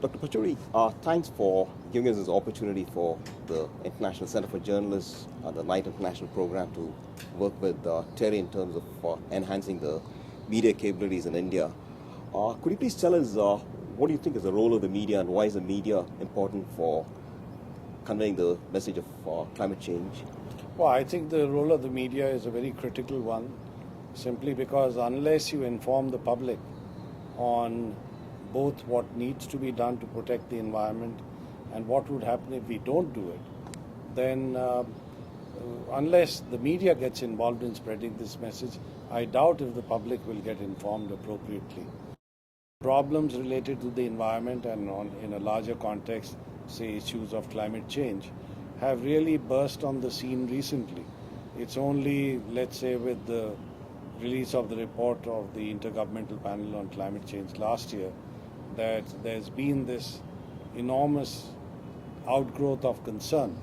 Dr. Pachuri, thanks for giving us this opportunity for the International Center for Journalists, the Knight International Program, to work with Terry in terms of enhancing the media capabilities in India. Could you please tell us what do you think is the role of the media and why is the media important for conveying the message of climate change? Well, I think the role of the media is a very critical one, simply because unless you inform the public on both what needs to be done to protect the environment and what would happen if we don't do it, then unless the media gets involved in spreading this message, I doubt if the public will get informed appropriately. Problems related to the environment and in a larger context, say issues of climate change, have really burst on the scene recently. It's only, let's say, with the release of the report of the Intergovernmental Panel on Climate Change last year, that there's been this enormous outgrowth of concern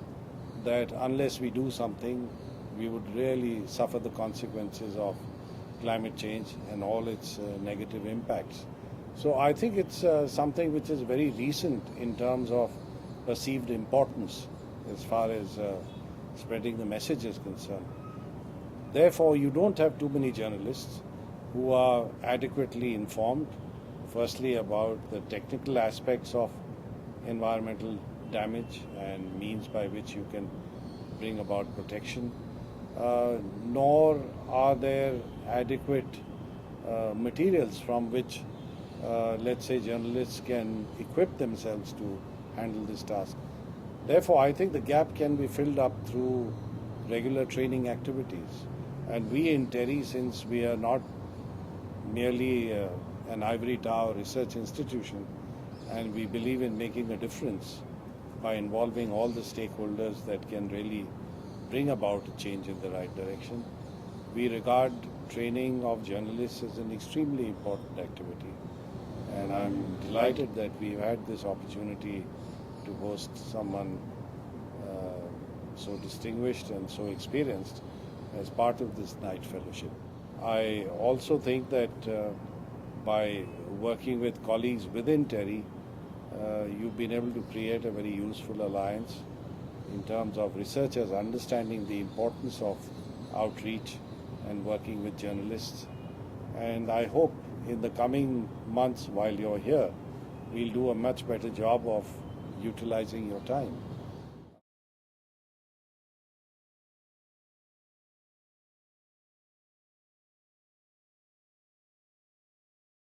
that unless we do something, we would really suffer the consequences of climate change and all its negative impacts. So I think it's something which is very recent in terms of perceived importance as far as spreading the message is concerned. Therefore, you don't have too many journalists who are adequately informed, firstly, about the technical aspects of environmental damage and means by which you can bring about protection, nor are there adequate materials from which, let's say, journalists can equip themselves to handle this task. Therefore, I think the gap can be filled up through regular training activities. And we in TERI, since we are not merely an ivory tower research institution, and we believe in making a difference by involving all the stakeholders that can really bring about a change in the right direction, we regard training of journalists as an extremely important activity. And I'm delighted that we've had this opportunity to host someone so distinguished and so experienced as part of this Knight Fellowship. I also think that by working with colleagues within TERI, you've been able to create a very useful alliance in terms of researchers understanding the importance of outreach and working with journalists. And I hope in the coming months while you're here, we'll do a much better job of utilizing your time.